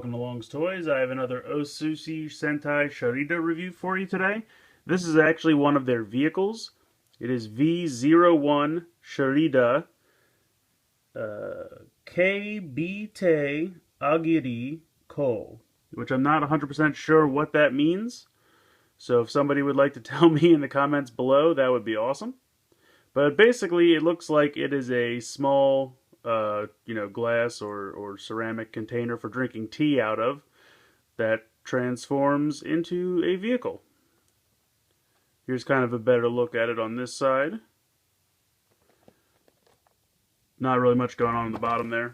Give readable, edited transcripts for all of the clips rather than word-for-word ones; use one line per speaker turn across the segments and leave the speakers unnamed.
welcome to Long's Toys. I have another Osushi Sentai Sharida review for you today. This is actually one of their vehicles. It is V-01 Sharida Keibitei Agari Ko, which I'm not 100% sure what that means. So if somebody would like to tell me in the comments below, that would be awesome. But basically, it looks like it is a small glass or ceramic container for drinking tea out of that transforms into a vehicle. Here's kind of a better look at it on this side. Not really much going on the bottom there.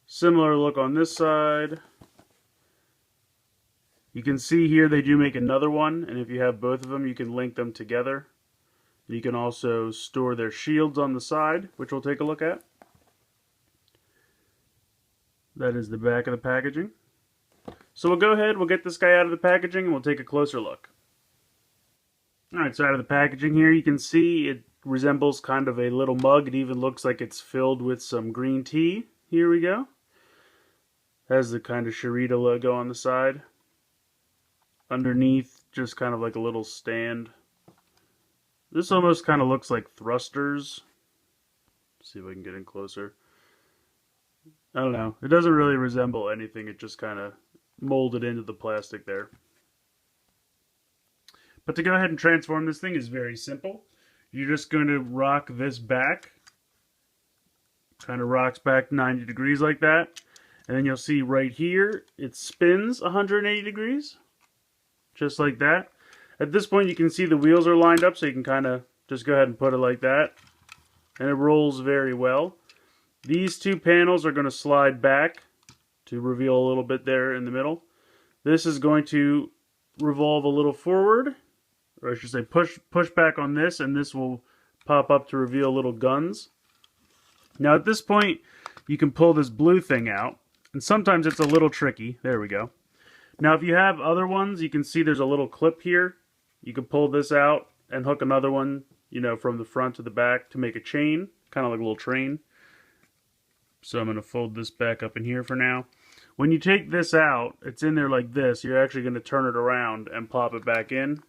Similar look on this side. You can see here they do make another one, and if you have both of them, you can link them together. You can also store their shields on the side, which we'll take a look at. That is the back of the packaging. So we'll go ahead, we'll get this guy out of the packaging, and we'll take a closer look. Alright, so out of the packaging here, you can see it resembles kind of a little mug. It even looks like it's filled with some green tea. Here we go. Has the kind of Sharida logo on the side. Underneath, just kind of like a little stand. This almost kind of looks like thrusters. Let's see if I can get in closer. I don't know. It doesn't really resemble anything. It just kind of molded into the plastic there. But to go ahead and transform this thing is very simple. You're just going to rock this back. Kind of rocks back 90 degrees like that. And then you'll see right here, it spins 180 degrees. Just like that. At this point, you can see the wheels are lined up, so you can kind of just go ahead and put it like that. And it rolls very well. These two panels are going to slide back to reveal a little bit there in the middle. This is going to revolve a little forward, or I should say push back on this, and this will pop up to reveal little guns. Now at this point, you can pull this blue thing out, and sometimes it's a little tricky. There we go. Now if you have other ones, you can see there's a little clip here. You can pull this out and hook another one, from the front to the back to make a chain, kind of like a little train. So I'm going to fold this back up in here for now. When you take this out, it's in there like this. You're actually going to turn it around and pop it back in.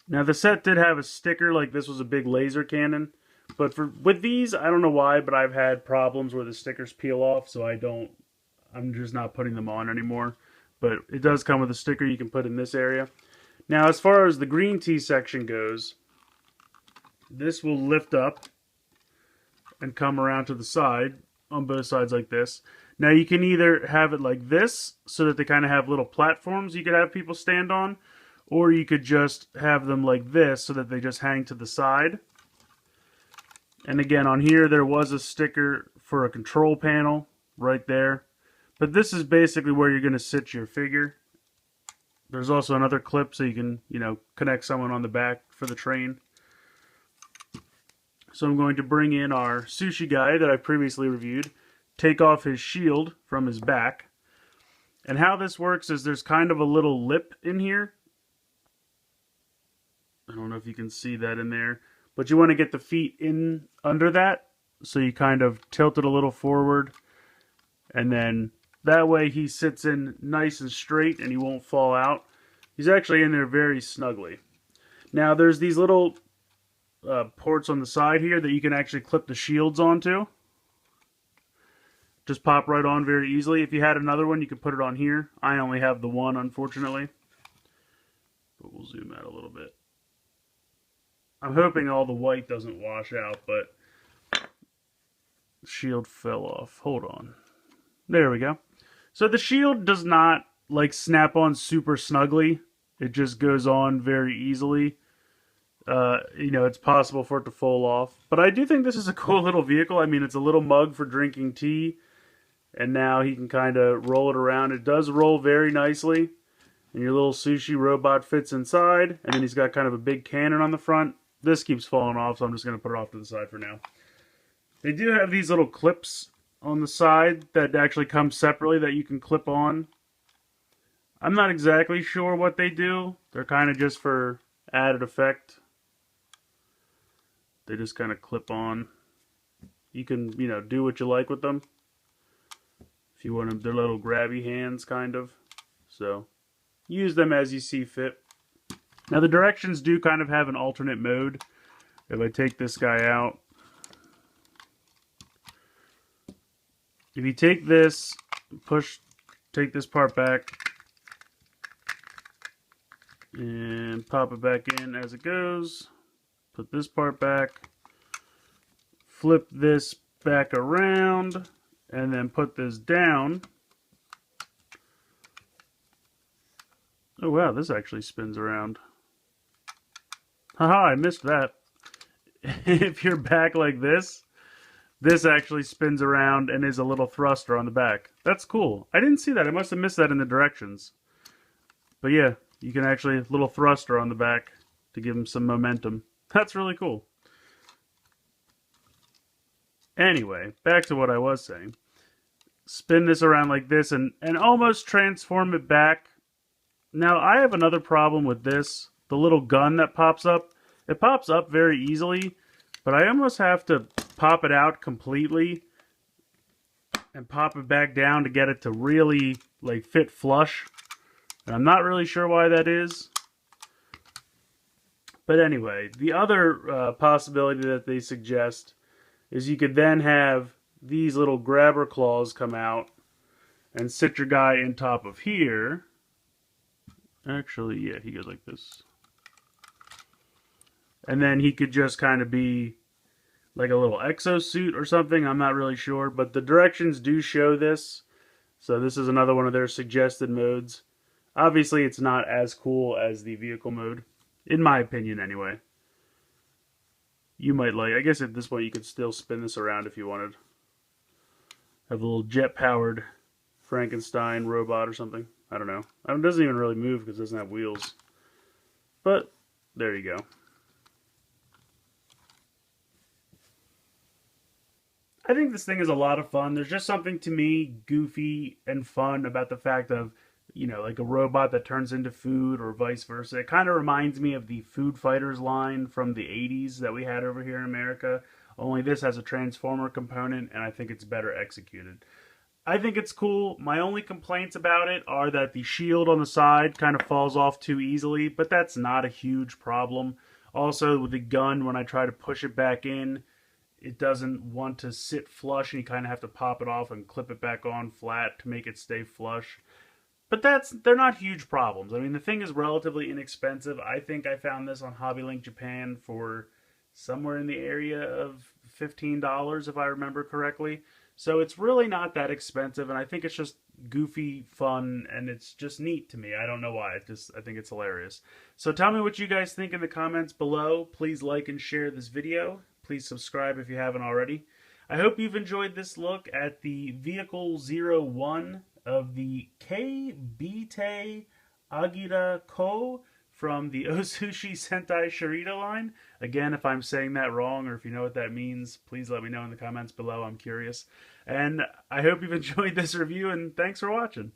Now the set did have a sticker, like this was a big laser cannon. But with these, I don't know why, but I've had problems where the stickers peel off, so I'm just not putting them on anymore. But it does come with a sticker you can put in this area. Now, as far as the green tea section goes, this will lift up and come around to the side on both sides like this. Now, you can either have it like this, so that they kind of have little platforms you could have people stand on, or you could just have them like this, so that they just hang to the side. And again, on here, there was a sticker for a control panel right there. But this is basically where you're going to sit your figure. There's also another clip so you can, connect someone on the back for the train. So I'm going to bring in our sushi guy that I previously reviewed, take off his shield from his back. And how this works is there's kind of a little lip in here. I don't know if you can see that in there. But you want to get the feet in under that. So you kind of tilt it a little forward. And then that way he sits in nice and straight and he won't fall out. He's actually in there very snugly. Now there's these little ports on the side here that you can actually clip the shields onto. Just pop right on very easily. If you had another one, you could put it on here. I only have the one, unfortunately. But we'll zoom out a little bit. I'm hoping all the white doesn't wash out, but the shield fell off. Hold on. There we go. So the shield does not snap on super snugly. It just goes on very easily. It's possible for it to fall off. But I do think this is a cool little vehicle. I mean, it's a little mug for drinking tea. And now he can kind of roll it around. It does roll very nicely. And your little sushi robot fits inside. And then he's got kind of a big cannon on the front. This keeps falling off, so I'm just going to put it off to the side for now. They do have these little clips on the side that actually come separately that you can clip on. I'm not exactly sure what they do. They're kind of just for added effect. They just kind of clip on. You can, do what you like with them. If you want them, they're little grabby hands, kind of. So, use them as you see fit. Now, the directions do kind of have an alternate mode. If I take this guy out, if you take this, take this part back, and pop it back in as it goes, put this part back, flip this back around, and then put this down. Oh wow, this actually spins around. Haha, I missed that. If you're back like this actually spins around and is a little thruster on the back. That's cool. I didn't see that. I must have missed that in the directions. But yeah, you can actually, a little thruster on the back to give him some momentum. That's really cool. Anyway, back to what I was saying. Spin this around like this and almost transform it back. Now, I have another problem with this. The little gun that pops up. It pops up very easily, but I almost have to pop it out completely and pop it back down to get it to really like fit flush. And I'm not really sure why that is. But anyway, the other possibility that they suggest is you could then have these little grabber claws come out and sit your guy in top of here. Actually, yeah, he goes like this. And then he could just kind of be like a little exosuit or something. I'm not really sure, but the directions do show this. So this is another one of their suggested modes. Obviously, it's not as cool as the vehicle mode, in my opinion anyway. You might like, I guess at this point you could still spin this around if you wanted. Have a little jet-powered Frankenstein robot or something. I don't know. It doesn't even really move because it doesn't have wheels. But, there you go. I think this thing is a lot of fun. There's just something to me goofy and fun about the fact of, you know, like a robot that turns into food or vice versa. It kind of reminds me of the Food Fighters line from the 80s that we had over here in America. Only this has a Transformer component, and I think it's better executed. I think it's cool. My only complaints about it are that the shield on the side kind of falls off too easily, but that's not a huge problem. Also, with the gun, when I try to push it back in, it doesn't want to sit flush, and you kind of have to pop it off and clip it back on flat to make it stay flush. But they're not huge problems. I mean, the thing is relatively inexpensive. I think I found this on HobbyLink Japan for somewhere in the area of $15, if I remember correctly. So it's really not that expensive, and I think it's just goofy fun, and it's just neat to me. I don't know why. I think it's hilarious. So tell me what you guys think in the comments below. Please like and share this video. Please subscribe if you haven't already. I hope you've enjoyed this look at the V-01 of the Keibitei Agari Ko from the Osushi Sentai Sharida line. Again, if I'm saying that wrong or if you know what that means, please let me know in the comments below. I'm curious. And I hope you've enjoyed this review, and thanks for watching.